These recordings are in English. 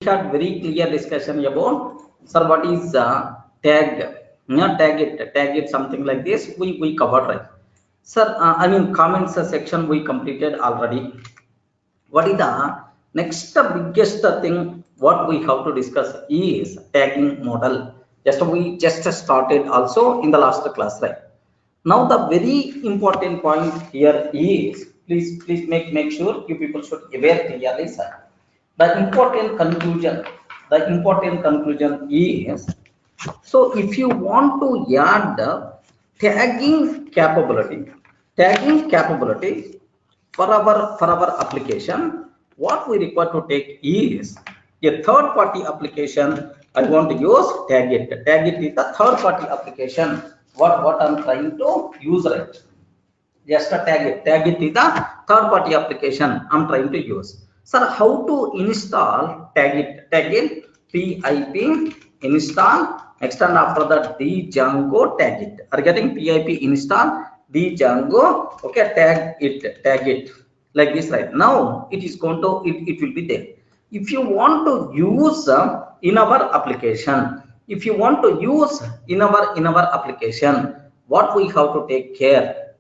had very clear discussion about, sir, what is tag? Not tag it, something like this. We covered, right, sir. I mean, comments section we completed already. What is the next biggest thing? What we have to discuss is tagging model. We just started also in the last class, right? Now the very important point here is, please make sure you people should aware clearly, sir. The important conclusion is, so if you want to add the tagging capability for our application, what we require to take is a third party application. I want to use tag it is the third party application. What I'm trying to use, right? Just a tag it is the third party application I'm trying to use. Sir, how to install tag it pip install, next, and after that Django tag it. Are getting pip install Django? Okay, tag it like this, right? Now it is going to, it will be there. If you want to use in our application, what we have to take care,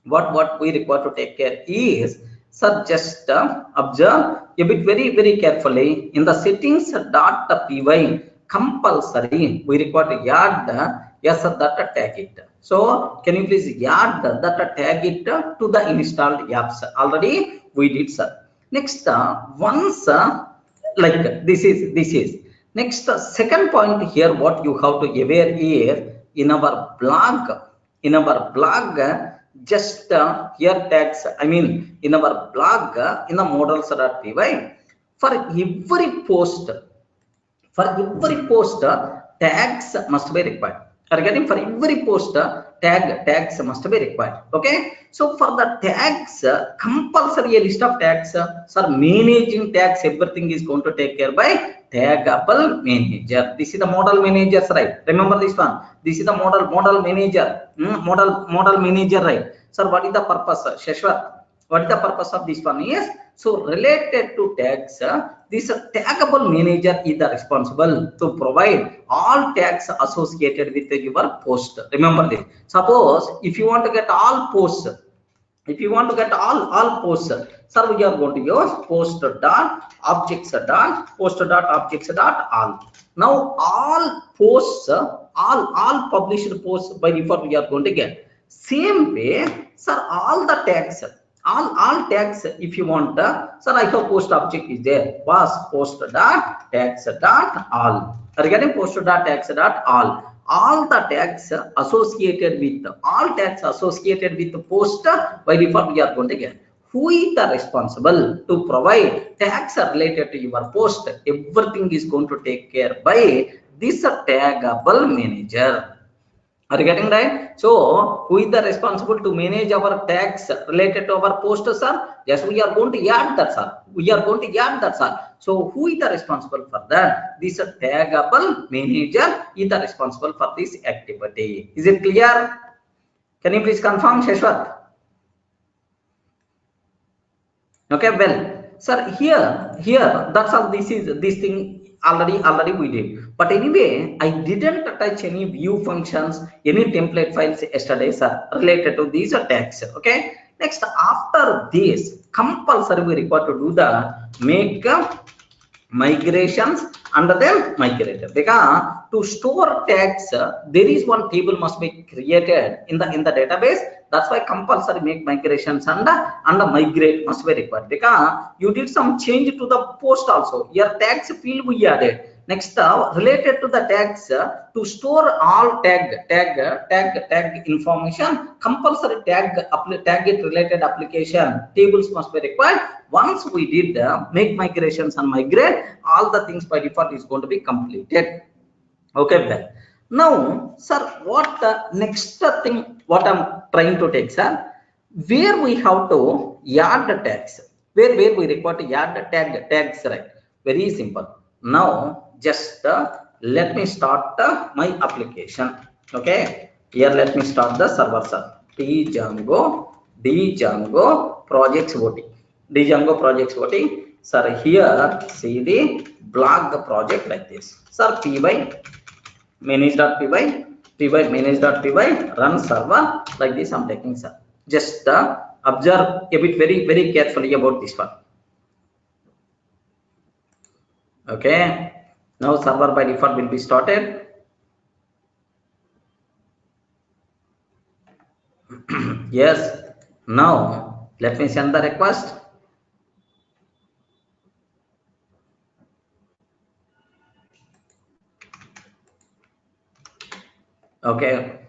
what we require to take care is, sir, just observe a bit very carefully in the settings.py. Compulsory we require to add yes, sir, that tag it. So can you please add that tag it to the installed apps? Already we did, sir. Next, once like this is next, second point here, what you have to aware here, in our blog, just here tags, I mean in our blog, in the models.py, for every post tags must be required. Are getting, for every post tags must be required. Okay, so for the tags, compulsory a list of tags, sir, managing tags, everything is going to take care by taggable manager. This is the model managers, right? Remember this one. This is the model manager. Model manager, right? Sir, what is the purpose, Shashwat? What is the purpose of this one is, so related to tags, this taggable manager is the responsible to provide all tags associated with your post. Remember this. Suppose if you want to get all posts, sir, we are going to use post.objects.all. Now all posts, all published posts by default we are going to get. Same way, sir, all the tags, all tags, if you want, sir, I have post object is there, was post.tags.all. Are you getting? Post.tags.all. all the tags associated with the post by default we are going to get. Who is the responsible to provide tags related to your post? Everything is going to take care by this taggable manager. Are you getting right? So who is the responsible to manage our tags related to our post, sir? Yes, we are going to add that, sir. So who is the responsible for that? This taggable manager is the responsible for this activity. Is it clear? Can you please confirm, Shashwat? Okay, well, sir, here that's all. This thing already we did. But anyway, I didn't touch any view functions, any template files yesterday, sir, related to these tags. Okay, next, after this, compulsory we require to do the make migrations and then migrated, because to store tags, there is one table must be created in the database. That's why compulsory make migrations and migrate must be required, because you did some change to the post also. Your tags field we added. Next, related to the tags, to store all tag information, compulsory tag it related application tables must be required. Once we did make migrations and migrate, all the things by default is going to be completed. Okay, well, now, sir, what the next thing what I'm trying to take, sir, where we have to add the tags, where we require to add the tags, right? Very simple. Now just let me start my application. Okay, here let me start the server, sir. Django projects voting, sir. Here cd block the project like this. Sir, py manage.py manage.py run server like this I'm taking, sir. Just observe a bit very carefully about this one. Okay, now server by default will be started. Yes, now let me send the request. Okay,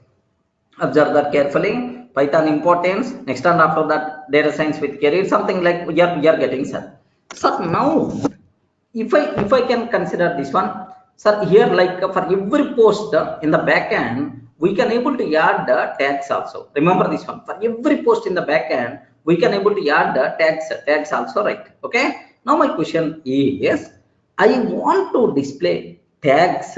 observe that carefully. Python importance, next and after that data science with career, something like we are getting, sir. So now if I can consider this one, sir, here like for every post in the backend we can able to add the tags also. Remember this one, for every post in the backend we can able to add the tags also, right? Okay, now my question is I want to display tags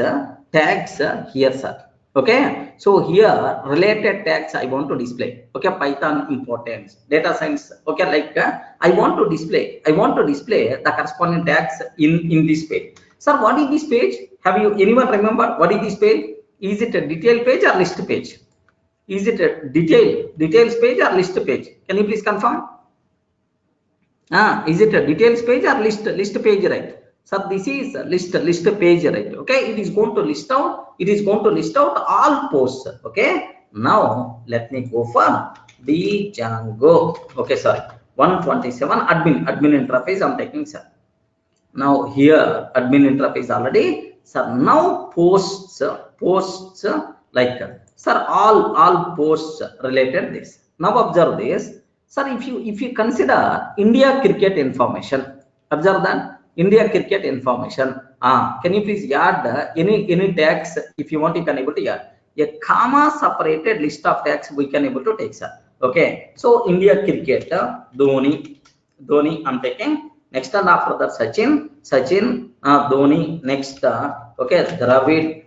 here, sir. Okay, so here related tags I want to display. Okay, Python importance, data science. Okay, like I want to display the corresponding tags in this page. Sir, what is this page? Have you anyone remember what is this page? Is it a detail page or list page? Is it a details page or list page? Can you please confirm? Is it a details page or list page, right? So this is a list page, right? Okay, it is going to list out all posts. Okay, now let me go for the Django. Okay, sorry, 127 admin interface I'm taking, sir. Now here admin interface already, sir. Now posts like, sir, all posts related this. Now observe this, sir. If you consider India cricket information, observe that India cricket information. Can you please add any tags? If you want, you can able to add a comma separated list of tags. We can able to take, sir. Okay, so India cricket, Dhoni I'm taking. Next and after that Sachin, Dhoni. Next, okay, Dravid,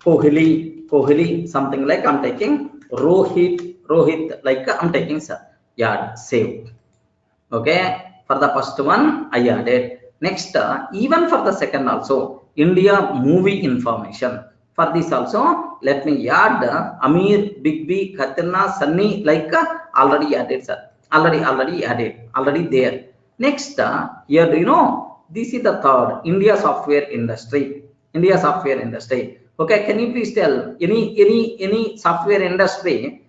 Kohli, something like I'm taking. Rohit, like I'm taking, sir. Yeah, save. Okay, for the first one I added. Next, even for the second also, India movie information. For this also let me add Amir, Big B, Katrina, Sunny, like already added, sir. Already added, already there. Next, here, do you know, this is the third, India software industry. Okay, can you please tell any software industry,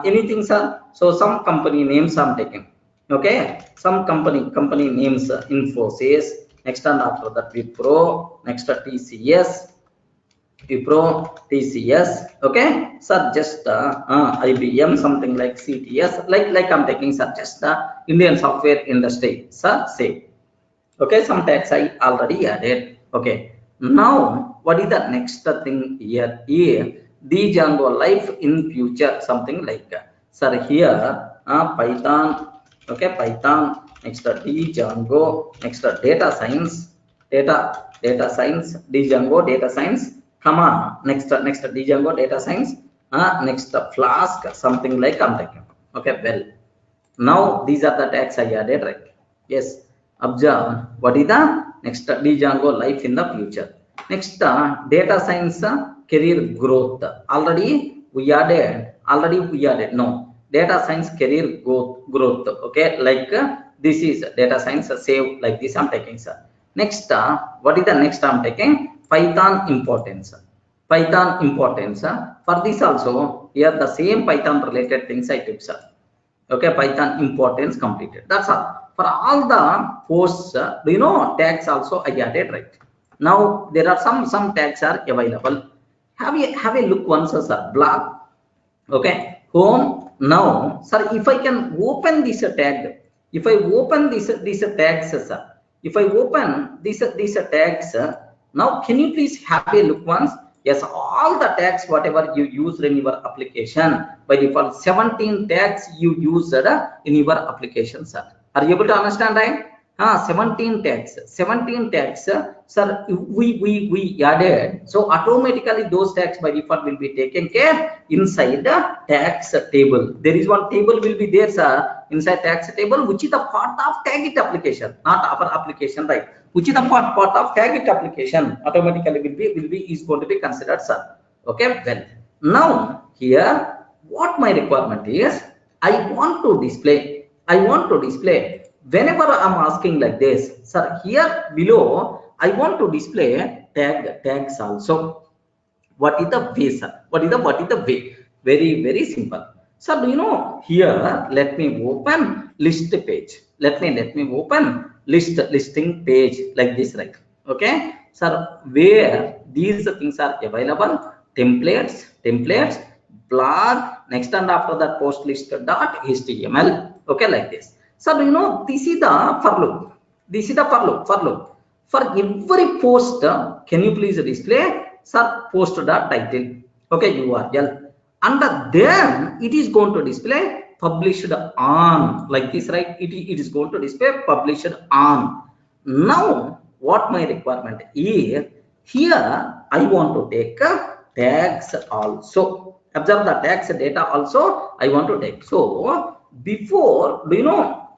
anything, sir? So some company names I'm taking. Okay, some company names, Infosys. Next and after that Wipro. Next, TCS. Okay, sir, just IBM, something like CTS, like I'm taking, sir. Just Indian software industry, sir. Say. Okay, some tags I already added. Okay, now what is the next thing here? The Django life in future, something like, sir, here Python. Okay, Python. Next, Django. Next, data science, Django data science, comma. Next, Django data science. Next, Flask, something like I'm taking. Okay, well, now these are the tags I added, right? Yes, observe what is the next, Django life in the future. Next, data science career growth. Already we added. No, data science career growth. Okay, like this is data science, save like this I'm taking, sir. Next, what is the next I'm taking? Python importance. For this also here the same Python related things I took, sir. Okay, Python importance completed. That's all. For all the posts, do you know, tags also I added, right? Now there are some tags are available. Have a look once, sir. Blog. Okay, home. Now, sir, if I can open this tag, if I open this tags, sir, if I open these tags, now can you please have a look once? Yes, all the tags whatever you used in your application, by default 17 tags you used in your application, sir. Are you able to understand, right? 17 tags. 17 tags, sir, we added. So automatically those tags by default will be taken care inside the tags table. There is one table will be there, sir, inside tags table, which is the part of tag it application, not our application, right? Which is the part of tag it application automatically will be is going to be considered, sir. Okay, well, now here what my requirement is, I want to display whenever I'm asking like this, sir, here below I want to display tags also. What is the way, sir? What is the way? Very simple. So do you know here? Let me open list page. Let me open listing page like this, right? Okay, sir, where these things are available: templates, blog, next and after that post list dot html. Okay, like this. So do you know this is the for loop? This is the for loop. For every post, can you please display, sir, post dot title? Okay, URL, and then it is going to display published on like this, right? It is going to display published on. Now what my requirement is, here I want to take tags also. Observe the tags data also I want to take. So before, do you know,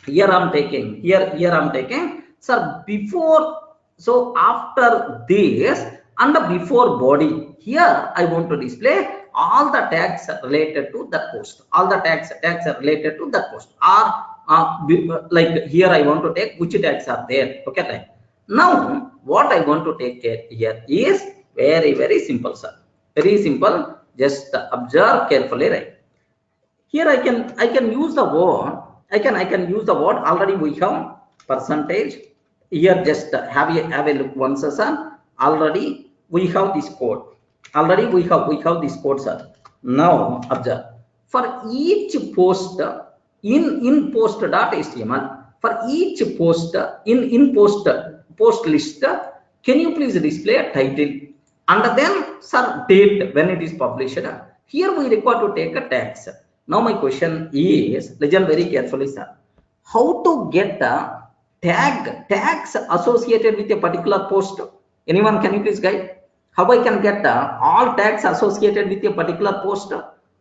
here I'm taking sir, before, so after this and before body, here I want to display all the tags related to that post, all the tags are related to that post, or like here I want to take which tags are there. Okay, right? Now what I want to take care here is very simple, sir, very simple. Just observe carefully, right? Here I can use the word, I can use the word. Already we have percentage. Here just have a look once, sir. Already we have this code. Already we have this code, sir. Now observe, for each post in post.html, for each post in post list, can you please display a title and then, sir, date when it is published? Here we require to take a tags. Now my question is, listen very carefully, sir. How to get the tags associated with a particular post? Anyone, can you please guide? How I can get all tags associated with a particular post?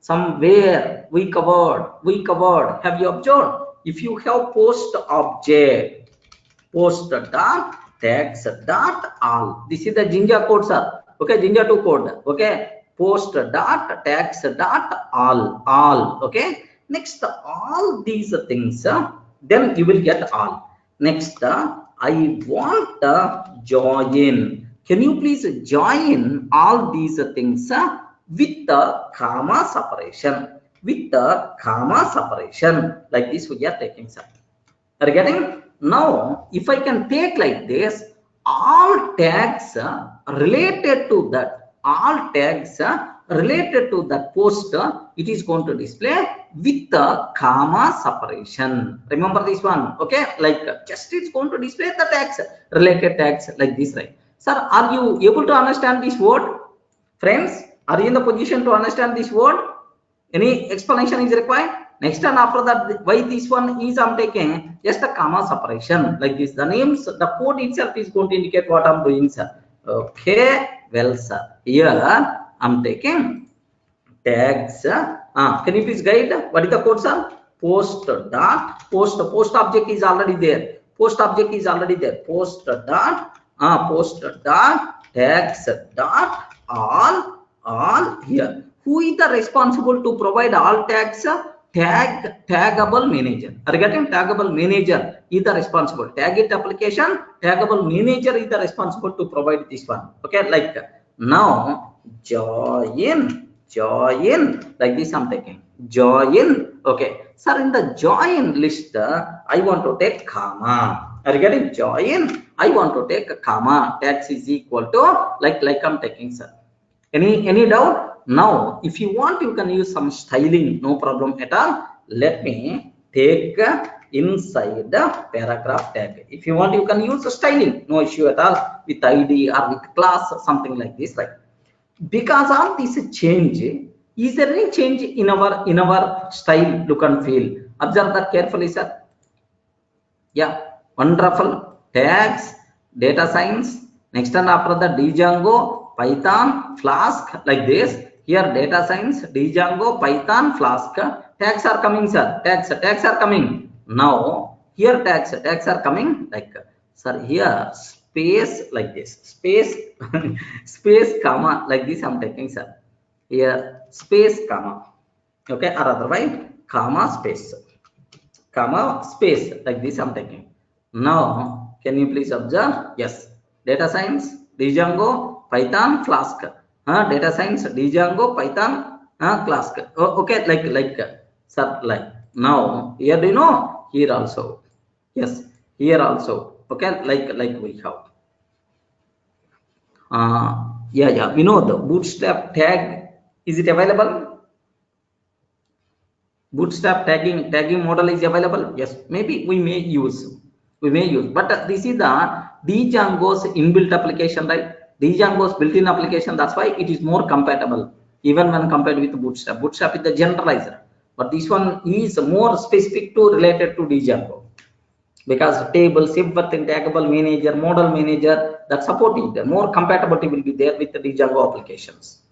Somewhere we covered. Have you observed? If you have post object, post dot tags dot all. This is the Jinja code, sir. Okay, Jinja 2 code. Okay, post dot tags dot all. Okay, next all these things, then you will get all. Next, I want join. Can you please join all these things with the comma separation? With the comma separation, like this we are taking, sir. Are you getting? Now, if I can take like this, all tags related to that, all tags related to that post, it is going to display with the comma separation. Remember this one, okay? Like just it's going to display the tags, related tags like this, right? Sir, are you able to understand this word? Friends, are you in the position to understand this word? Any explanation is required? Next and after that, why this one is I'm taking just a comma separation like this. The names, the code itself is going to indicate what I'm doing, sir. Okay, well, sir, here I'm taking tags. Can you please guide? What is the code, sir? Post dot post object is already there. Post object is already there. Post dot tags dot all here. Who is the responsible to provide all tags? Taggable manager. Are you getting? Taggable manager is the responsible. Tag it application, taggable manager is the responsible to provide this one. Okay, like now join like this I'm taking join. Okay, sir, in the join list I want to take comma. Are you getting? Join, I want to take a comma. Tags is equal to like I'm taking, sir. Any doubt? Now if you want you can use some styling, no problem at all. Let me take inside the paragraph tag. If you want you can use styling, no issue at all, with id or with class, something like this, right? Because of this change, is there any change in our style, look and feel? Observe that carefully, sir. Yeah, Wonderful. Tags, data science. Next and after the Django, Python, Flask, like this. Here data science, Django, Python, Flask. Tags are coming, sir. Tags are coming. Now here tags are coming like, sir, here space like this, space space comma like this I'm taking, sir. Here space comma, okay, or otherwise comma space like this I'm taking. Now can you please observe? Yes, data science, Django, Python, Flask. Data science, Django, Python, Flask. Okay, like sir, like now here do you know, here also, yes, here also, okay, like we have yeah, we know the bootstrap tag, is it available? Bootstrap tagging model is available. Yes, maybe we may use, but this is the Django's inbuilt application, right? Django's built-in application, that's why it is more compatible even when compared with bootstrap is the generalizer, but this one is more specific to related to Django, because tables, everything, taggable manager, model manager, that supporting the more compatibility will be there with the Django applications,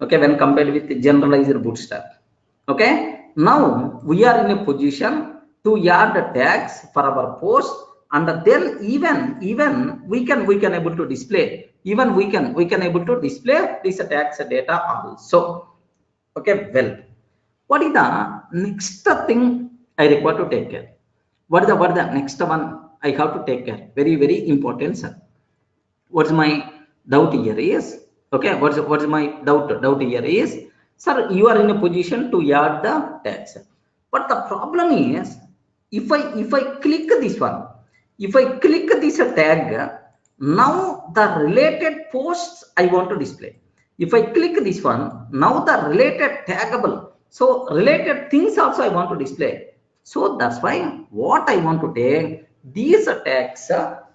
okay, when compared with the generalizer bootstrap. Okay, now we are in a position to add the tags for our post, and then even we can able to display, even we can able to display this tags data also. Okay, well, what is the next thing I require to take care? What is the next one I have to take care? Very important, sir. What's my doubt here is, okay, what's my doubt here is, sir, you are in a position to add the tags, but the problem is, if I click this one, if I click this tag, now the related posts I want to display. If I click this one, now the related taggable, so related things also I want to display. So that's why what I want to take, these tags,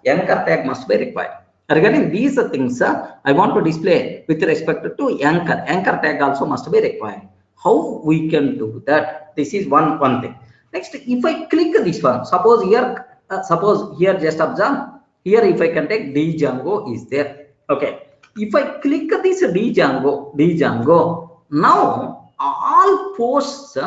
anchor tag must be required. Regarding these things, I want to display with respect to anchor tag also must be required. How we can do that? This is one thing. Next, if I click this one, suppose here, just observe here, if I can take Django is there. Okay, if I click this Django, now all posts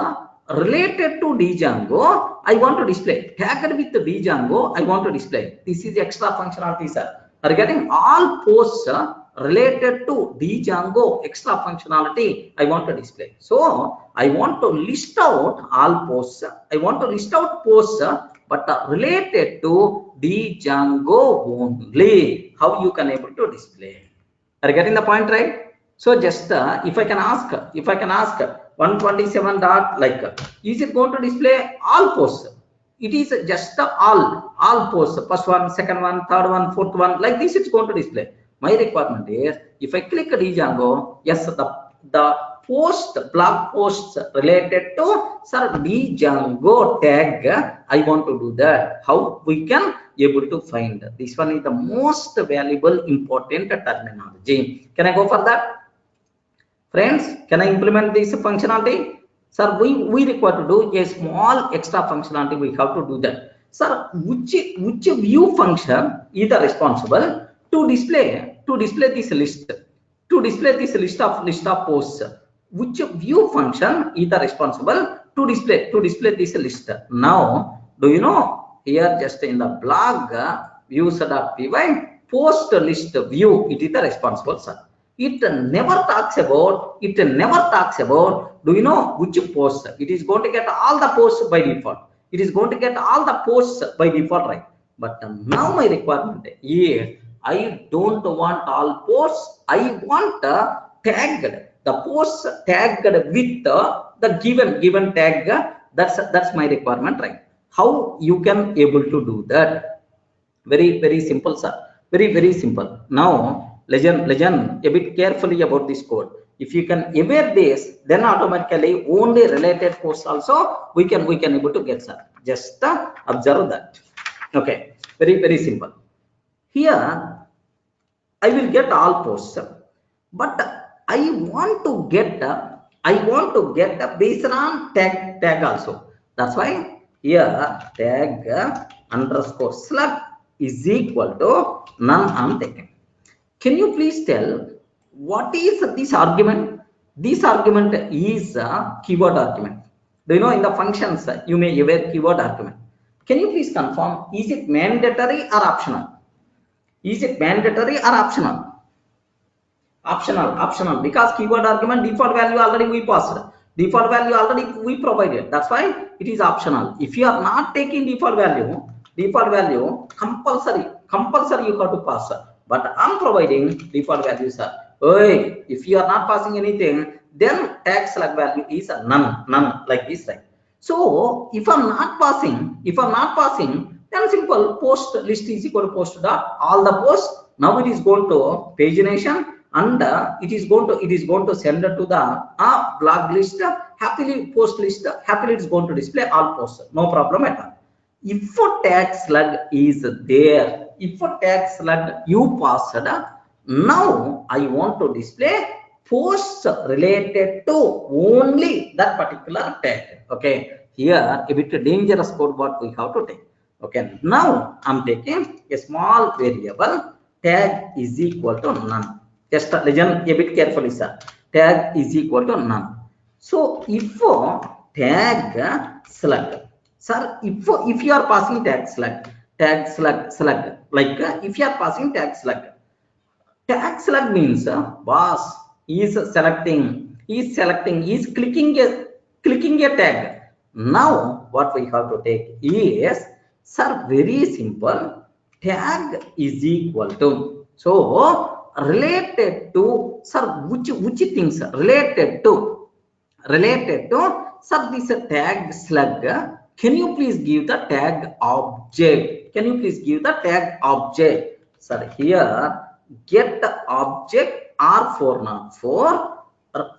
related to Django I want to display, tagged with Django I want to display. This is extra functionality, sir. Regarding all posts related to Django extra functionality I want to display. So I want to list out all posts. I want to list out posts, but related to Django only. How you can able to display? Are you getting the point, right? So just if I can ask 127 dot, like, is it going to display all posts? It is just all posts, first one, second one, third one, fourth one, like this it's going to display. My requirement is, if I click Django, yes, the blog posts related to, sir, Django tag, I want to do that. How we can able to find? This one is the most valuable important terminology. Can I go for that? Friends, can I implement this functionality? Sir, we require to do a small extra functionality. We have to do that. Sir, which view function is responsible to display this list, list of posts? Which view function is responsible to display this list? Now, do you know, here just in the blog views.py post list view, it is the responsible, sir. It never talks about, do you know which post? It is going to get all the posts by default. It is going to get all the posts by default, right? But now my requirement is, I don't want all posts. I want tagged, the posts tagged with the given tag. That's my requirement, right? How you can able to do that? Very simple, sir. Very simple. Now legend a bit carefully about this code. If you can aware this, then automatically only related posts also we can able to get, sir. Just observe that. Okay, very simple. Here I will get all posts, but I want to get based on tag also. That's why here tag underscore slug is equal to none I'm taking. Can you please tell what is this argument? This argument is a keyword argument. Do you know in the functions you may aware keyword argument? Can you please confirm, is it mandatory or optional? Is it mandatory or optional? Optional, because keyword argument default value already we passed. Default value already we provided. That's why it is optional. If you are not taking default value compulsory you have to pass. But I'm providing default values. If you are not passing anything, then tag slug value is a none like this, right? So if I'm not passing, then simple post list is equal to post dot all the posts. Now it is going to pagination, and it is going to send it to the blog list. Happily post list. Happily it's going to display all posts. No problem at all. If a tag slug is there, if a tag slug you passed, now I want to display posts related to only that particular tag. Okay, here a bit dangerous code what we have to take. Okay, now I'm taking a small variable tag is equal to none. Just listen a bit carefully, sir. Tag is equal to none. So if tag slug, sir, if you are passing tag slug, like if you are passing tag slug means boss is clicking a tag. Now what we have to take is, sir, very simple, tag is equal to, so related to, sir, which things related to sir, this tag slug. Can you please give the tag object? Can you please give the tag object? Sir, here get the object R404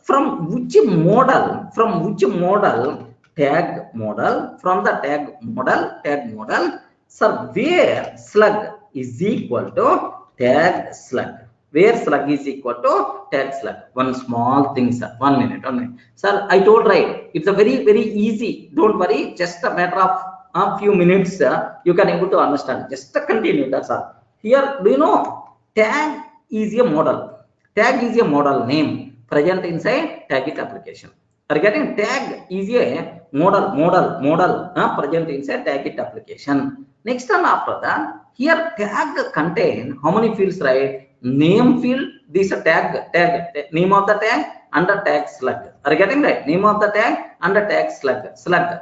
from which model? Tag model. From the tag model. Sir, where slug is equal to tag slug. Where slug is equal to tag slug. One small thing, sir. 1 minute. Sir, I told right. It's a very easy. Don't worry. Just a matter of a few minutes. You can able to understand. Just continue. That's all. Here, do you know? Tag is a model. Tag is a model name present inside tagit application. Are getting? Tag is a model present inside tagit application. Next and after that, here tag contain how many fields, right? Name field, this tag, name of the tag and the tag slug. Are you getting right? Name of the tag and the tag slug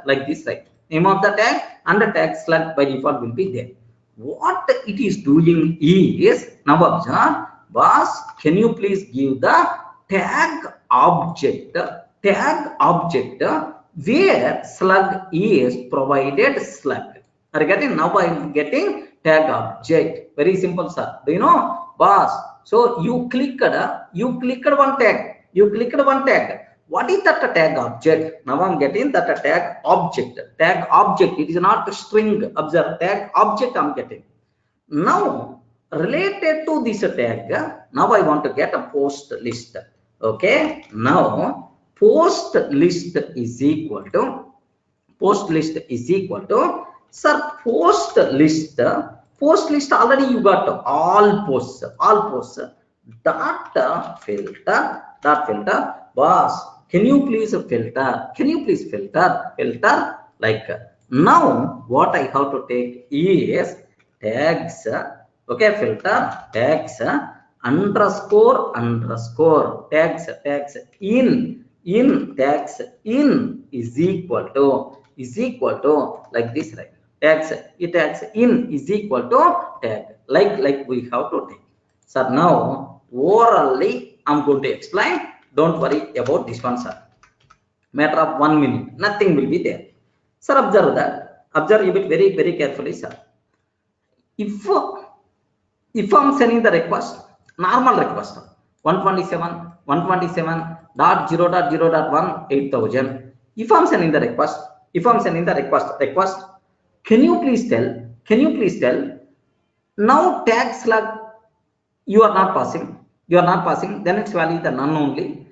like this, right? Name of the tag and the tag slug by default will be there. What it is doing is, now observe, boss, can you please give the tag object where slug is provided slug. Are you getting? Now I am getting tag object. Very simple, sir. Do you know, boss? So you clicked one tag. What is that tag object? Now I'm getting that tag object. Tag object. It is not a string. Observe, tag object I'm getting. Now related to this tag, now I want to get a post list. Okay. Now post list is equal to sir, post list already you got all posts dot filter. Boss, can you please filter like, now what I have to take is tags. Okay, filter tags underscore tags in tags in is equal to like this, right? Tags in is equal to tag like we have to take. So now orally I'm going to explain. Don't worry about this one, sir. Matter of 1 minute, nothing will be there. Sir, observe it very carefully, sir. If I'm sending the request, normal request 127.0.0.1 8000. If I'm sending the request, can you please tell now tag slug you are not passing, then its value is the none only.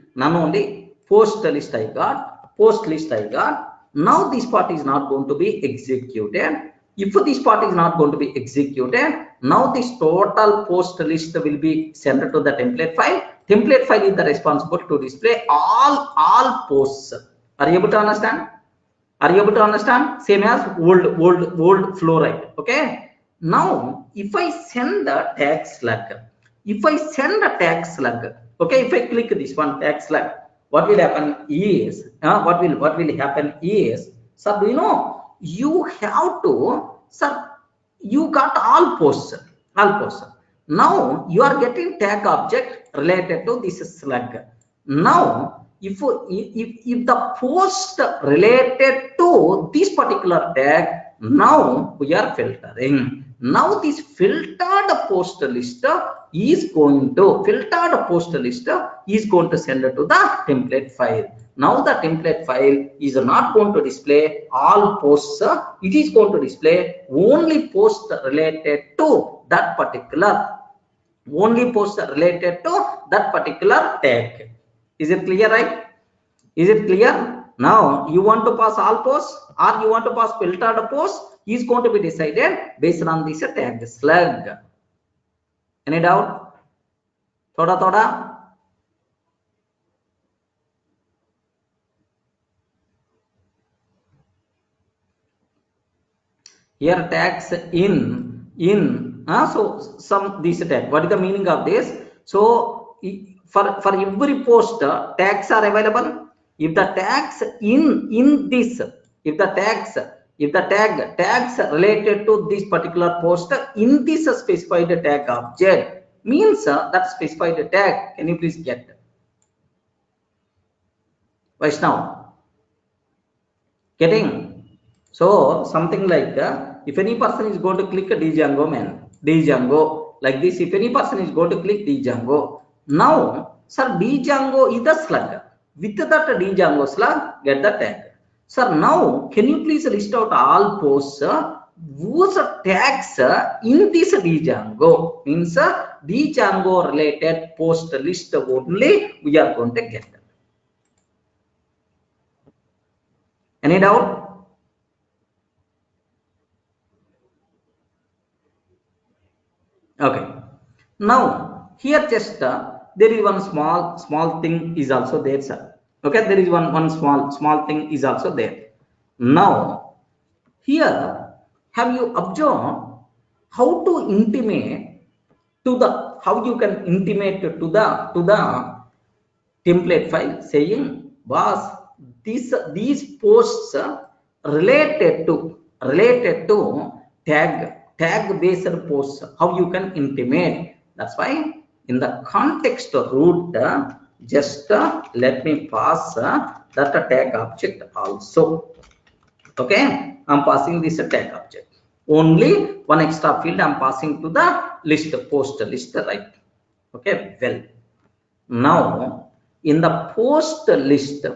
Post list I got, Now this part is not going to be executed. If this part is not going to be executed, now this total post list will be sent to the template file. Template file is the responsible to display all posts. Are you able to understand? Are you able to understand? Same as old flow, right? Okay. Now, if I send the tag slug, okay, if I click this one tag slug, what will happen is, what will happen is, sir, do you know, you have to, sir, you got all posts. Now you are getting tag object related to this slug. Now if the post related to this particular tag, now we are filtering. Now this filtered post list is going to send it to the template file. Now the template file is not going to display all posts. It is going to display only posts related to that particular tag. Is it clear, right? Is it clear? Now you want to pass all posts or you want to pass filtered posts is going to be decided based on this tag slug. Any doubt? Thoda? Here tags in so some this tag. What is the meaning of this? So for every post tags are available. If the tags in this, if the tags related to this particular post in this specified tag object, means that specified tag. Can you please get Vaishnav? Getting? So something like if any person is going to click Django like this, if any person is going to click Django, now sir, Django is the slug. With that Django slug, get the tag. Sir, now can you please list out all posts whose tags in this Django, means Django related post list only we are going to get. Any doubt? Okay. Now here just there is one small thing is also there, sir. Okay, there is one small thing is also there. Now here, have you observed how to intimate to the, how you can intimate to the template file saying, boss, these posts related to tag based posts, how you can intimate. That's why in the context root, just let me pass that tag object also. Okay, I'm passing this tag object. Only one extra field I'm passing to the list, post list, right? Okay, well, now in the post list,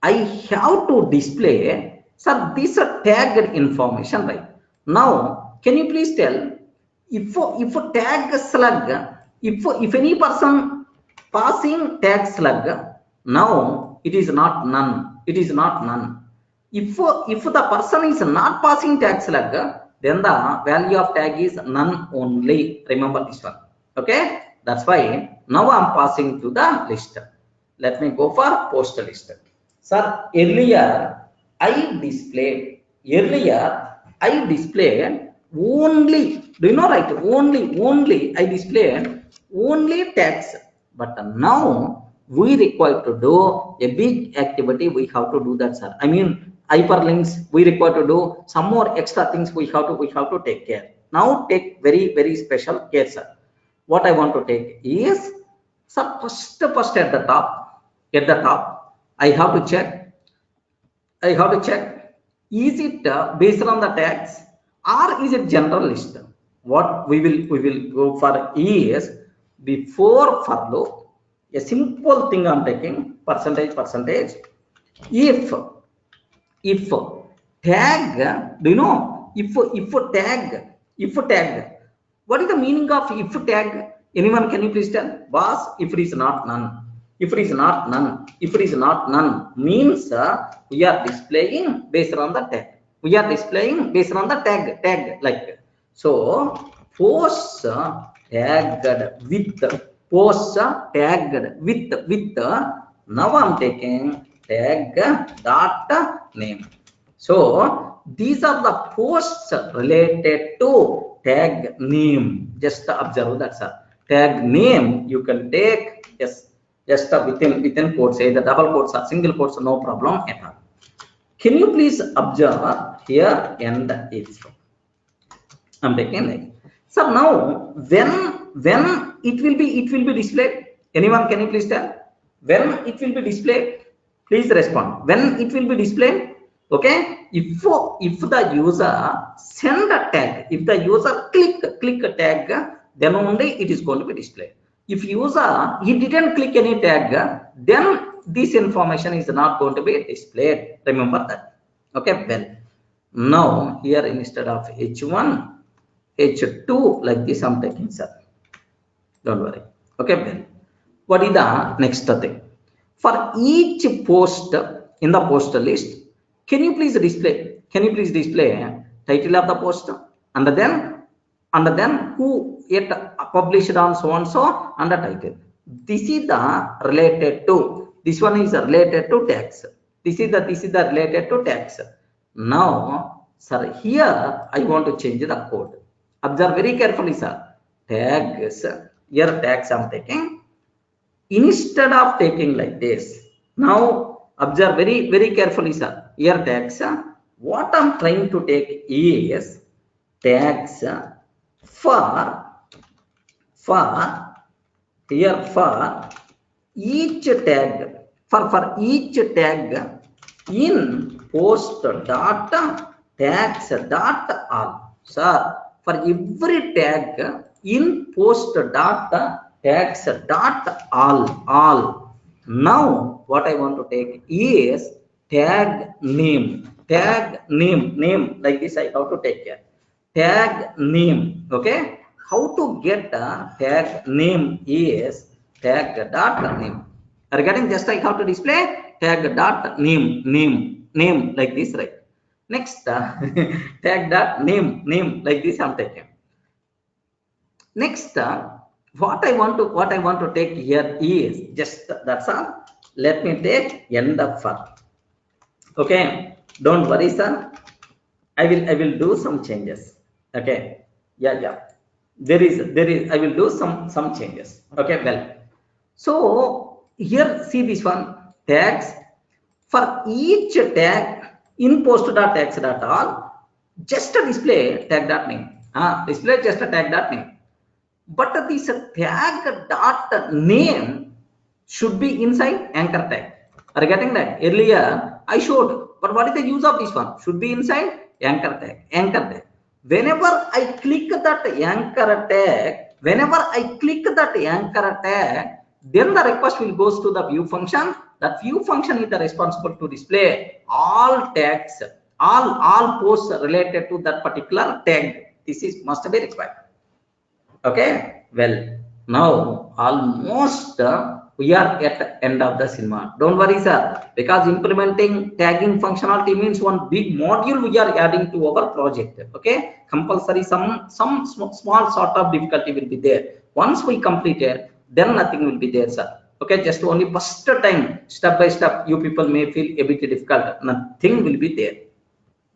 I have to display, sir, this tagged information, right? Now can you please tell, if tag slug, if any person passing tag slug, now it is not none. If the person is not passing tag slug, then the value of tag is none only. Remember this one. Okay, that's why now I'm passing to the list. Let me go for post list. Sir, earlier I displayed only, do you know, right? Only I displayed only tags, but now we require to do a big activity. We have to do that, sir. I mean hyperlinks. We require to do some more extra things. We have to take care. Now take very special care, sir. What I want to take is, sir, first at the top, I have to check. Is it based on the tags or is it general list? What we will go for is, before for loop, a simple thing I'm taking, percentage. If tag, do you know, if tag, what is the meaning of if tag? Anyone can you please tell? Boss, if it is not none. If it is not none, if it is not none means we are displaying based on the tag. We are displaying based on the tag like so. Posts tagged with now I'm taking tag dot name. So these are the posts related to tag name. Just observe that, sir. Tag name you can take just within quotes, either double quotes or single quotes, no problem at all. Can you please observe here and it's I'm taking like so now when it will be displayed. Anyone can you please tell when it will be displayed? Please respond when it will be displayed. Okay, if the user send a tag, if the user click a tag, then only it is going to be displayed. If user he didn't click any tag, then this information is not going to be displayed. Remember that. Okay, well now here instead of h1 h2 like this I'm taking, sir. Don't worry. Okay, well what is the next thing? For each post in the post list, can you please display title of the post and then who it published on so and so and the title. This is the related to, this one is related to tags. This is the related to tags. Now sir, here I want to change the code. Observe very carefully, sir. Tags, here tags I'm taking. Instead of taking like this, now observe very carefully, sir. Here tags, what I'm trying to take is tags for here for each tag, for each tag in post dot tags dot all. Sir, for every tag in post dot tags dot all. Now what I want to take is tag name like this. I have to take care tag name. Okay, how to get the tag name is tag dot name. Regarding just I have to display tag dot name like this, right? Next tag dot name like this I'm taking. Next what I want to take here is just that's all. Let me take end of for. Okay, don't worry, sir. I will do some changes. Okay, yeah, there is I will do some changes. Okay, well so here see this one tags for each tag in post dot tags dot all, just a display tag dot name. Display just a tag dot name, but this tag dot name should be inside anchor tag. Are you getting that? Earlier I showed, but what is the use of this one? Should be inside anchor tag. Whenever I click that anchor tag, then the request will goes to the view function. That view function is the responsible to display all tags, all posts related to that particular tag. This is must be required. Okay, well now almost we are at the end of the cinema. Don't worry, sir, because implementing tagging functionality means one big module we are adding to our project. Okay, compulsory some small sort of difficulty will be there. Once we complete it, then nothing will be there, sir. Okay, just only first time step by step you people may feel a bit difficult. Nothing will be there.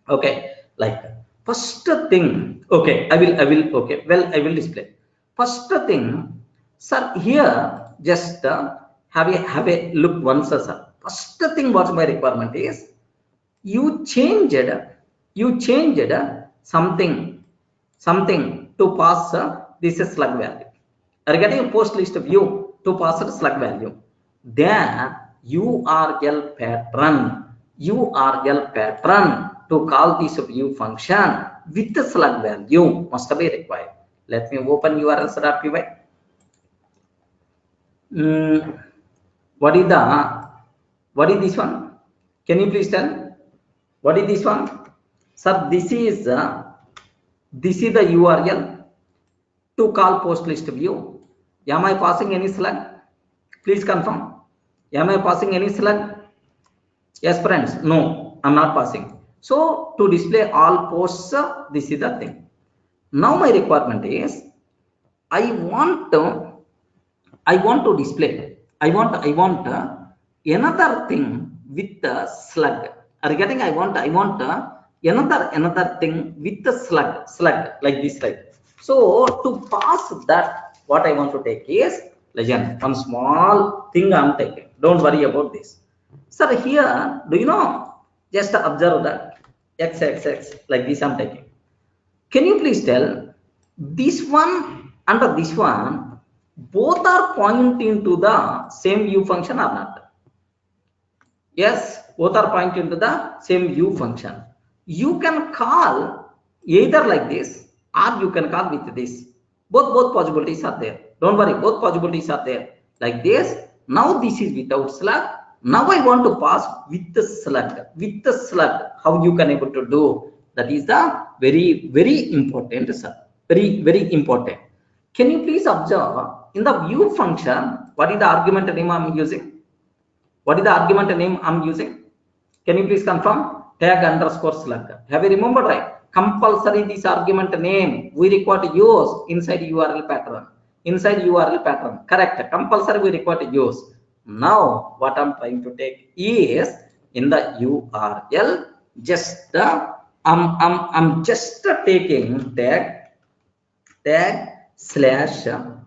Okay, like first thing. Okay, I will okay, well I will display first thing, sir. Here just have a look once, sir. First thing what my requirement is, you changed something to pass this slug value. Regarding post list view to pass the slug value, then URL pattern to call this view function with the slug value must be required. Let me open urls.py. What is this one? Can you please tell what is this one? Sir, this is the URL to call post list view. Am I passing any slug? Please confirm. Am I passing any slug? Yes, friends. No, I'm not passing. So to display all posts, this is the thing. Now my requirement is I want to display. I want another thing with the slug. Are you getting? I want another thing with the slug like this, right? So to pass that, what I want to take is, legend, one small thing I'm taking. Don't worry about this. Sir, here, do you know? Just observe that x like this I'm taking. Can you please tell this one and this one both are pointing to the same view function or not? Yes, both are pointing to the same view function. You can call either like this or you can call with this. Both possibilities are there. Don't worry, both possibilities are there. Like this. Now this is without slug. Now I want to pass with the slug. With the slug, how you can able to do? That is the very important, sir. Very important. Can you please observe in the view function what is the argument name I'm using? What is the argument name I'm using? Can you please confirm? Tag underscore slug. Have you remembered, right? Compulsory this argument name we require to use inside URL pattern. Inside URL pattern. Correct. Compulsory we require to use. Now what I'm trying to take is in the URL just I'm just taking tag slash I'm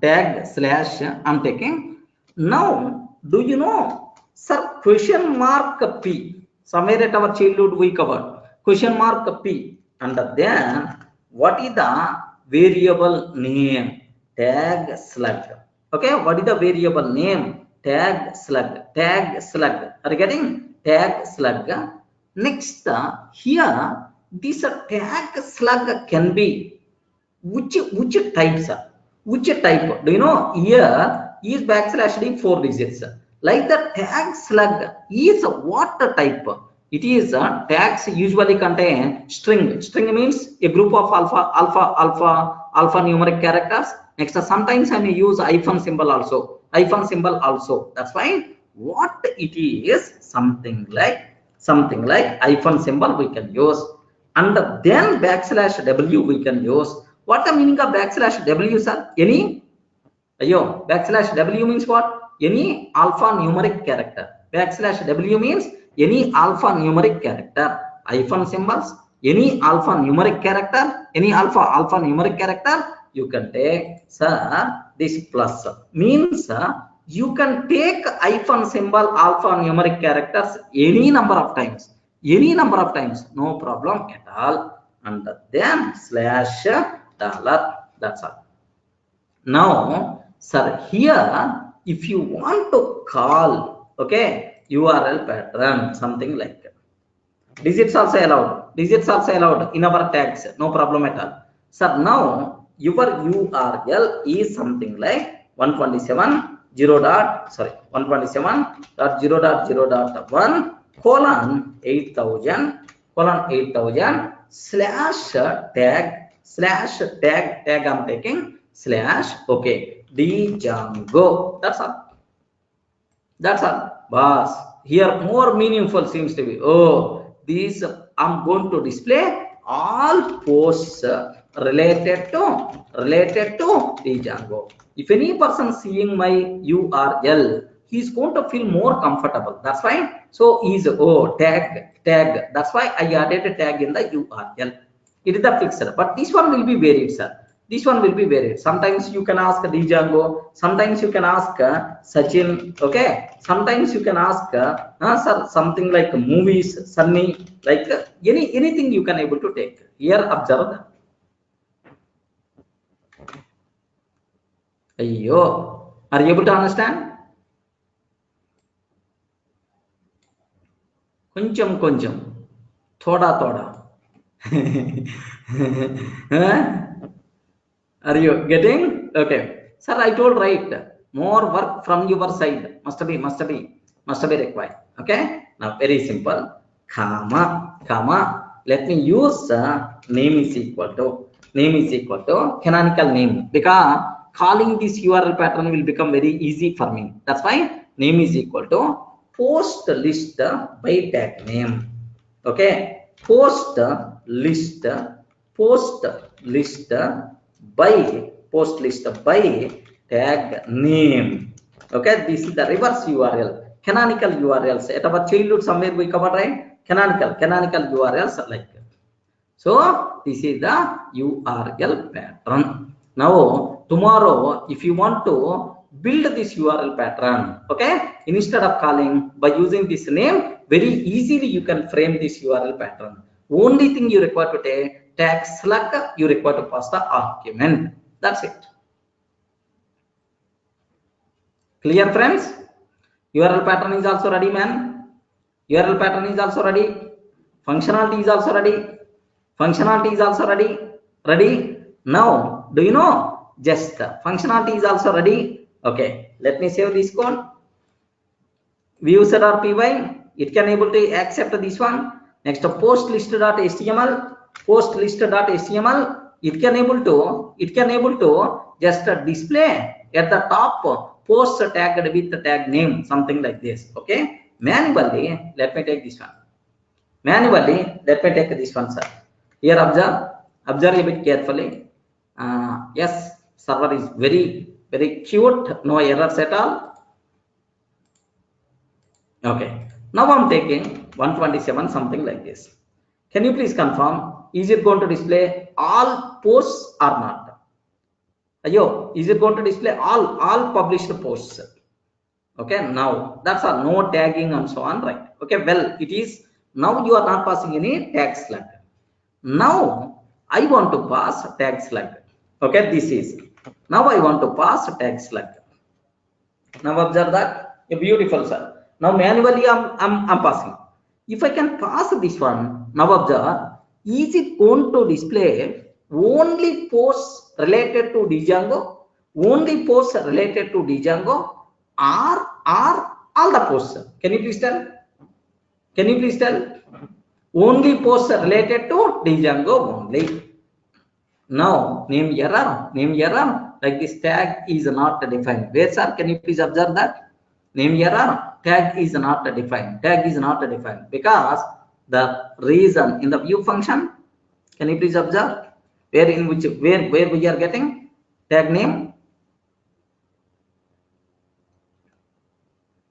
taking. Now do you know, sir, question mark p somewhere at our childhood we covered question mark p, and then what is the variable name? Tag slug. Okay, what is the variable name? Tag slug. Are you getting? Tag slug. Next, here this tag slug can be which types are? Which type? Do you know? Here is backslash d 4 digits. Like the tag slug is what type? It is tags usually contain string. String means a group of alpha numeric characters. Next, sometimes I may use hyphen symbol also. That's why what it is, something like hyphen symbol we can use, and then backslash w we can use. What the meaning of backslash w, sir? Any? Ayo, backslash w means what? Any alpha numeric character. Backslash w means any alpha numeric character. Hyphen symbols, any alpha numeric character, you can take, sir, this plus means you can take hyphen symbol alpha numeric characters any number of times, no problem at all, and then slash dollar. That's all. Now, sir, here if you want to call, okay, URL pattern, something like digits also allowed in our tags, no problem at all. Sir, now your URL is something like 127.0.1 :8000 tag I'm taking slash, okay, Django. That's all. Boss, here more meaningful seems to be, oh, these I'm going to display all posts related to Django. If any person seeing my URL, he's going to feel more comfortable. That's why. So is tag. That's why I added a tag in the URL. It is the fixer, but this one will be varied, sir. Sometimes you can ask Django, sometimes you can ask Sachin, okay, sometimes you can ask sir, something like movies, Sunny, like anything you can able to take. Here observe that. Ayyo, are you able to understand? Koncham, thoda. Are you getting? Okay, sir, I told right, more work from your side must be required. Okay, now very simple, comma, let me use name is equal to canonical name, because calling this URL pattern will become very easy for me. That's why name is equal to post list by tag name. Okay, post list post list post list by tag name. Okay, this is the reverse URL. Canonical URLs at our childhood somewhere we covered, right? Canonical URLs like that. So this is the URL pattern. Now tomorrow, if you want to build this URL pattern, okay, instead of calling by using this name, very easily you can frame this URL pattern. Only thing you require to take tag slug, you require to pass the argument. That's it. Clear, friends? URL pattern is also ready, man. URL pattern is also ready. Functionality is also ready. Functionality is also ready. Ready? Now, do you know? Just functionality is also ready. Okay, let me save this code. Viewser.py, it can able to accept this one. Next, post list.html, post list.html, it can able to just display at the top post tagged with the tag name, something like this. Okay, manually, let me take this one. Manually, let me take this one, sir. Here, observe a bit carefully. Yes, server is very cute, no errors at all. Okay, now I'm taking 127, something like this. Can you please confirm? Is it going to display all posts or not? Ayo, is it going to display all published posts? Okay, now that's a no tagging and so on, right? Okay, well, it is now you are not passing any tag slug. Now I want to pass tag slug. Okay, this is now I want to pass tag slug. Now observe that. Beautiful, sir. Now manually I'm passing. If I can pass this one, now observe, is it going to display only posts related to Django? Only posts related to Django or all the posts? Can you please tell? Can you please tell? Only posts related to Django only. Now name error, like this tag is not defined. Where, sir? Can you please observe that? Name error, tag is not defined. Tag is not defined because the reason in the view function. Can you please observe where we are getting tag name?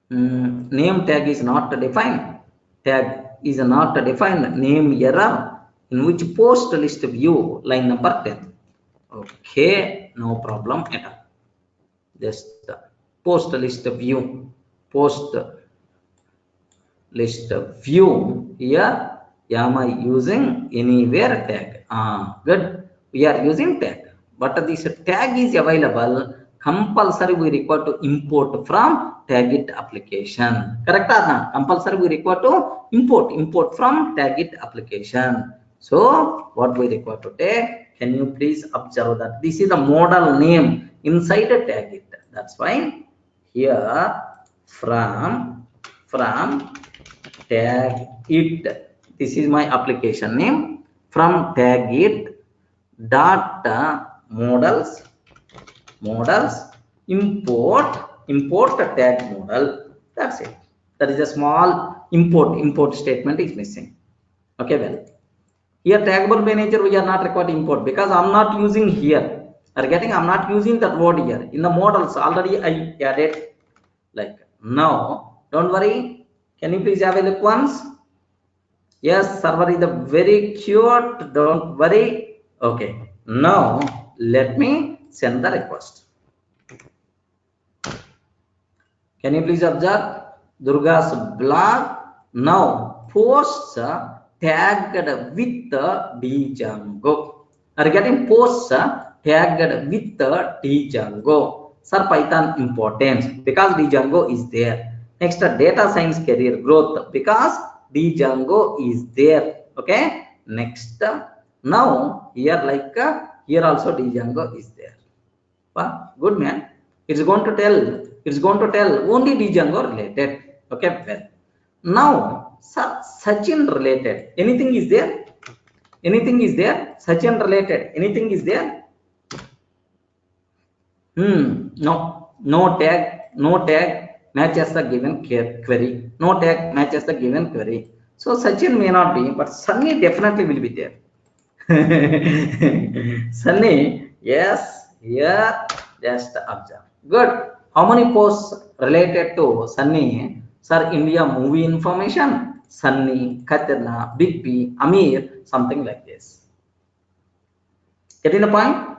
Name tag is not defined. Tag is not defined. Name error in which post list view line number 10. Okay, no problem at all. Just post list view, post list view. Here am I using anywhere tag? Good, we are using tag, but this tag is available. Compulsory we require to import from tagit application. Correct or not? Compulsory we require to import from tagit application. So what we require to take? Can you please observe that this is the model name inside a tagit? That's why here from tag it, this is my application name. From tag it dot models import tag model. That's it. That is a small import statement is missing. Okay, well, here taggable manager we are not required to import because I'm not using here. Are getting? I'm not using that word here in the models already. I added. Like now, don't worry. Can you please have a look once? Yes, server is a very cute. Don't worry. Okay. Now let me send the request. Can you please observe Durga's blog? Now posts tagged with Django. Are getting posts tagged with Django. Sir, Python importance because Django is there. Next, data science career growth because Django is there. Okay. Next, now here like here also Django is there. Wow, good man. It's going to tell only Django related. Okay, well. Now Sachin related. Anything is there? Anything is there? Sachin related. Anything is there? No tag. matches the given query. No tag matches the given query. So Sachin may not be, but Sunny definitely will be there. Sunny, yes, here, just observe. Good. How many posts related to Sunny? Sir, India movie information, Sunny, Katrina, Big B, Amir, something like this. Getting the point?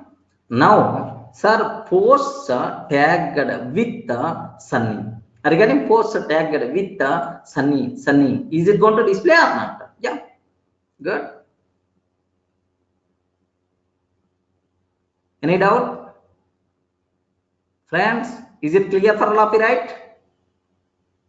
Now, sir, posts tagged with Sunny. Regarding posts tagged with Sunny, is it going to display or not? Yeah, good. Any doubt? Friends, is it clear for all of you, right?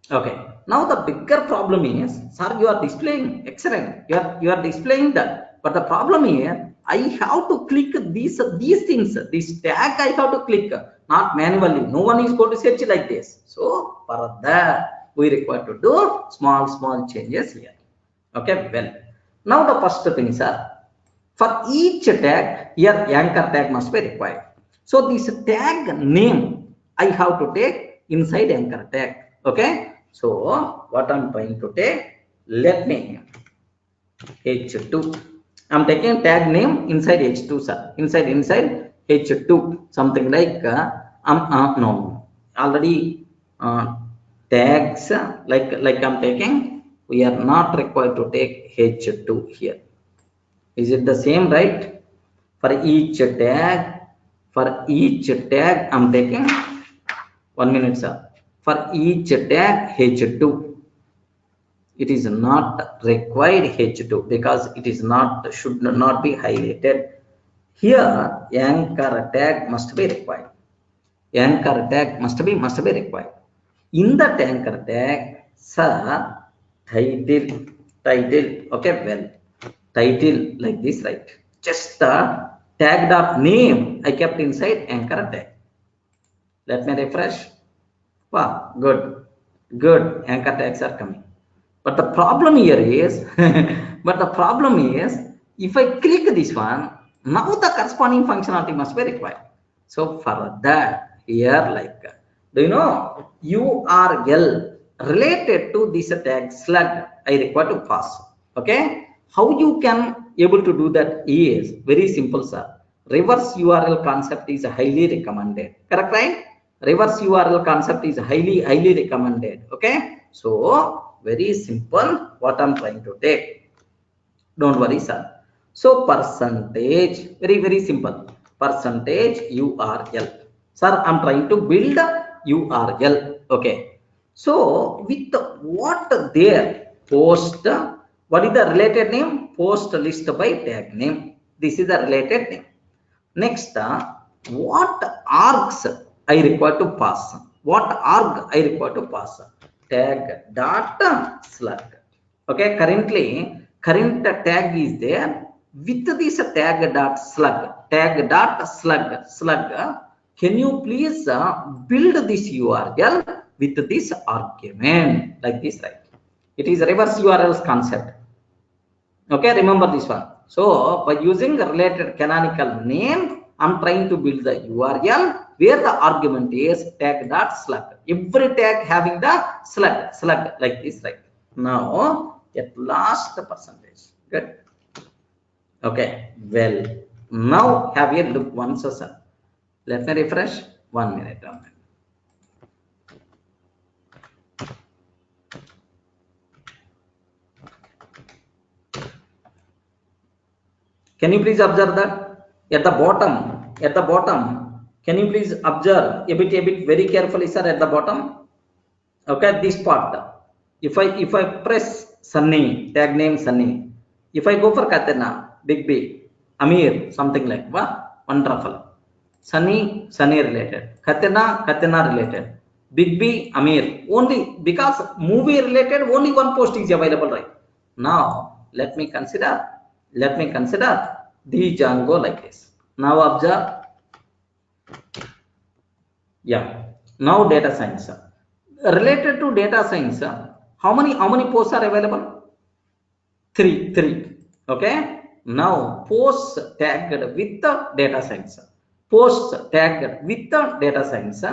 Okay. Now the bigger problem is, sir, you are displaying excellent. You are displaying that. But the problem here, I have to click these things. This tag I have to click, not manually. No one is going to search like this. So for that, we require to do small changes here. Okay, well. Now the first thing, sir. For each tag, here anchor tag must be required. So this tag name I have to take inside anchor tag. Okay. So what I'm trying to take, let me h2. I'm taking tag name inside h2, sir. Inside h2. Something like no. Already tags like I'm taking. We are not required to take h2 here. Is it the same, right? For each tag, I'm taking 1 minute, sir. For each tag h2, it is not required h2 because it is not should not be highlighted. Here, anchor tag must be required. Anchor tag must be required. In that anchor tag, sir, title. Okay, well. Title like this, right? Just the tagged up name I kept inside anchor tag. Let me refresh. Wow, good. Anchor tags are coming. But the problem here is, if I click this one, now the corresponding functionality must be required. So for that, here like, do you know URL related to this tag slug I require to pass. Okay, how you can able to do that is very simple, sir. Reverse URL concept is highly recommended. Correct, right? Reverse URL concept is highly recommended. Okay, so very simple what I'm trying to take. Don't worry, sir. So percentage, very simple. Percentage URL. Sir, I'm trying to build URL. Okay. So with what there post, what is the related name? Post list by tag name. This is the related name. Next, what args I require to pass? What arg I require to pass? Tag dot slug. Okay, current tag is there. With this tag dot slug. Can you please build this URL with this argument like this, right? It is reverse URLs concept. Okay, remember this one. So by using the related canonical name, I'm trying to build the URL where the argument is tag dot slug. Every tag having the slug like this, right? Now at last the percentage. Good. Okay, well, now have a look once, sir. Let me refresh. 1 minute. Can you please observe that at the bottom, can you please observe a bit very carefully, sir, at the bottom? Okay, this part. If I press Sunny, tag name Sunny, if I go for Katrina, Big B, Amir, something like what? Wonderful. Sunny related. Katrina related. Big B, Amir. Only because movie related, only one post is available, right? Now let me consider the Django like this. Now observe. Yeah. Now data science. Related to data science, how many posts are available? Three. Okay. Now posts tagged with the data science. Posts tagged with the data science.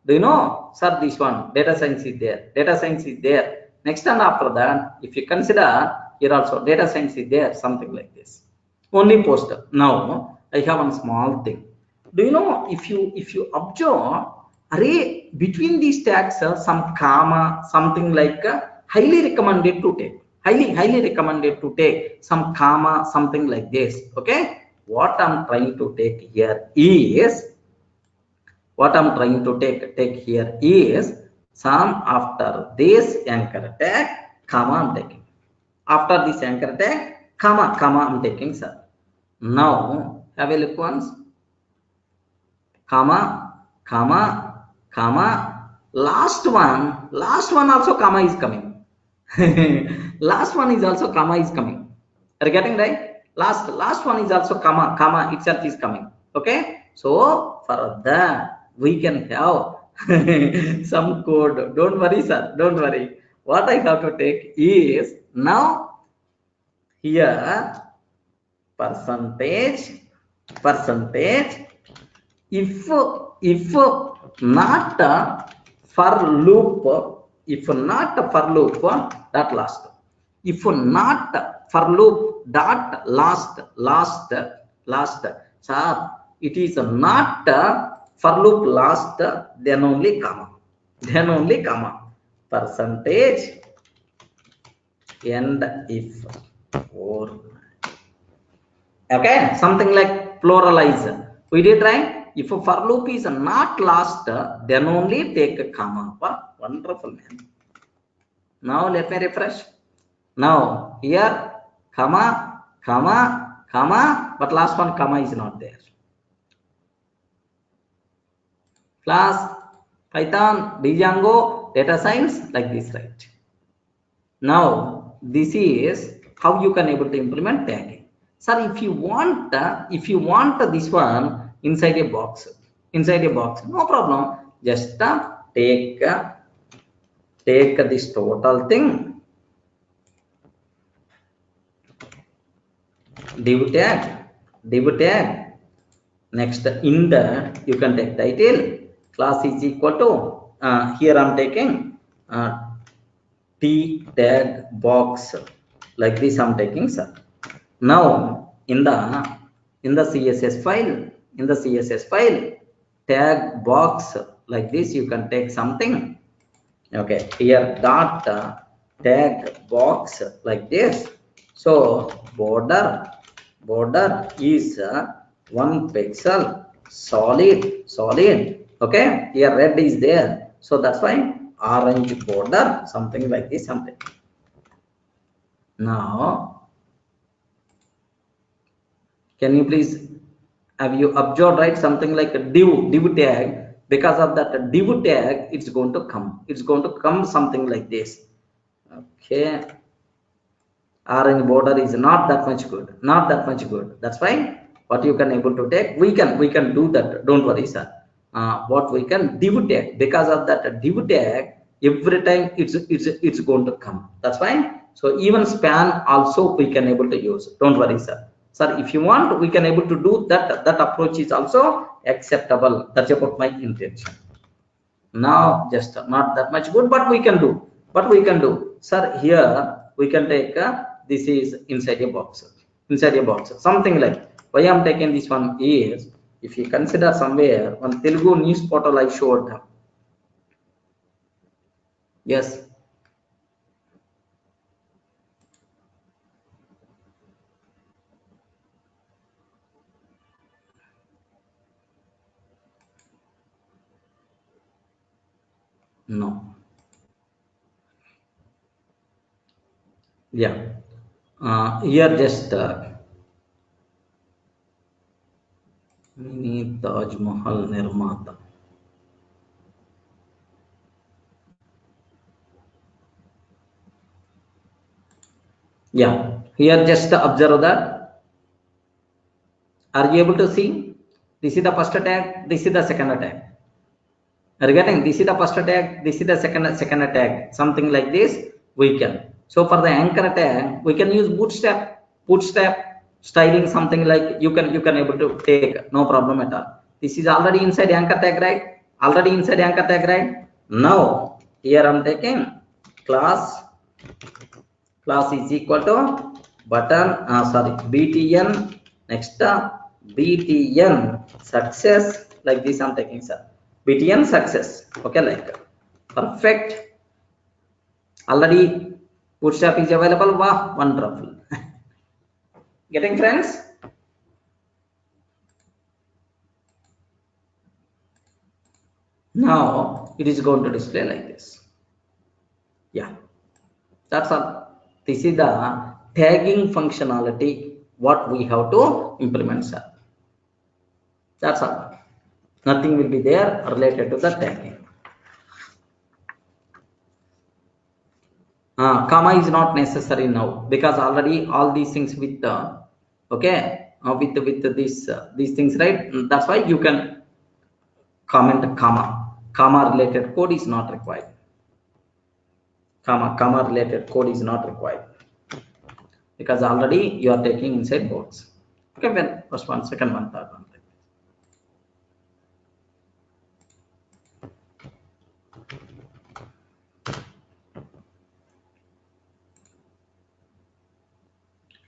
Do you know, sir, this one data science is there, data science is there. Next and after that, if you consider, here also data science is there, something like this. Only post. Now I have one small thing. Do you know, if you observe, array between these tags some comma, something like highly recommended to take, highly recommended to take some comma, something like this. Okay, what I'm trying to take here is, what I'm trying to take here is some after this anchor tag, comma I'm taking. After this anchor tag, comma I'm taking, sir. Now have a look once. Comma, comma, comma. Last one also comma is coming. Last one is also comma is coming. Are you getting right? Last one is also comma itself is coming. Okay, so for that we can have some code. Don't worry, sir, don't worry. What I have to take is, now here percentage, if not for loop, if not for loop that last, if not for loop dot last, sir, it is not for loop last, then only comma, percentage and if, or okay, something like pluralize. We did right. If a for loop is not last, then only take a comma. Wonderful, man. Now let me refresh. Now here comma, but last one comma is not there. Class Python, Django, data science, like this, right? Now this is how you can able to implement tagging. Sir, if you want this one inside a box, no problem. Just take this total thing, div tag. Next in the, you can take title, class is equal to, here I'm taking t tag box, like this I'm taking, sir. Now in the CSS file, tag box, like this you can take something. Okay, here dot tag box, like this. So border is 1 pixel solid. Okay, here red is there, so that's why orange border, something like this, something. Now can you please, have you observed, right, something like a div tag? Because of that div tag, it's going to come something like this. Okay, orange border is not that much good, that's why what you can able to take, we can do that, don't worry, sir. What we can div tag, because of that div tag, every time it's going to come, that's fine. So even span also we can able to use, don't worry, sir. If you want, we can able to do that approach is also acceptable. That's about my intention. Now just not that much good, but we can do, sir. Here we can take this is inside a box, something like, why I'm taking this one is, if you consider somewhere one Telugu news portal I showed, yes, no, yeah, here just mini Taj Mahal Nirmata. Yeah, here just observe that. Are you able to see? This is the first tag, this is the second tag. Are you getting? This is the first tag, this is the second tag, something like this we can. So for the anchor tag, we can use bootstrap styling, something like you can able to take, no problem at all. This is already inside anchor tag, right? already inside anchor tag, right? Now here I'm taking class is equal to button sorry btn, next btn success, like this I'm taking, sir. btn success, okay, like perfect. Already bootstrap is available. Wow, wonderful. Getting, friends? Now it is going to display like this. Yeah, that's all. This is the tagging functionality what we have to implement, sir. That's all. Nothing will be there related to the tagging. Comma is not necessary now, because already all these things with the okay with this these things, right? That's why you can comment comma related code is not required. Comma related code is not required, because already you are taking inside boards. Okay, well, first one, second one, third one.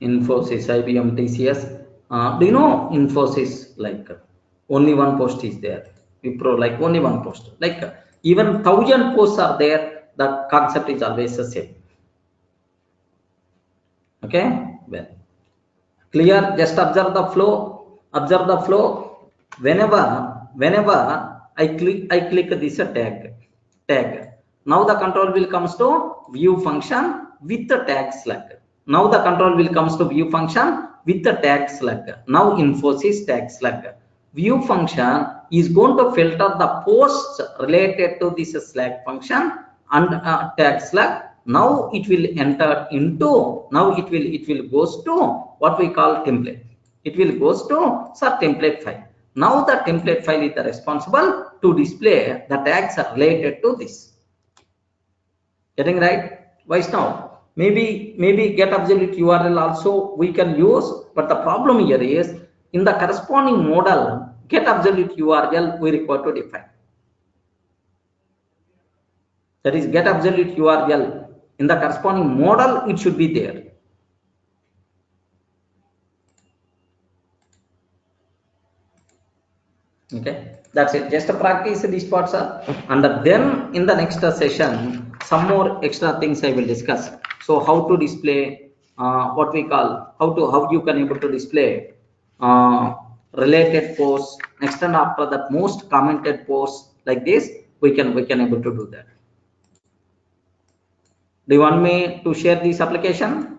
Infosys, IBM, TCS. Do you know Infosys? Like only one post is there. Wipro, like only one post. Like even 1,000 posts are there. The concept is always the same. Okay, well, clear. Just observe the flow. Observe the flow. Whenever I click this tag. Now the control will comes to view function with the tag slug. Now the control will comes to view function with the tag slug. Now Infosys tag slug. View function is going to filter the posts related to this slug function and tag slug. Now it will enter into, now it will goes to what we call template. It will goes to sub template file. Now the template file is responsible to display the tags related to this. Getting right? Vaishnav, maybe get absolute URL also we can use, but the problem here is in the corresponding model get absolute URL we require to define. That is get absolute URL in the corresponding model, it should be there. Okay, that's it. Just practice these parts, and then in the next session some more extra things I will discuss. So how to display what we call how you can able to display related posts. Next, and after that most commented posts, like this we can able to do that. Do you want me to share this application?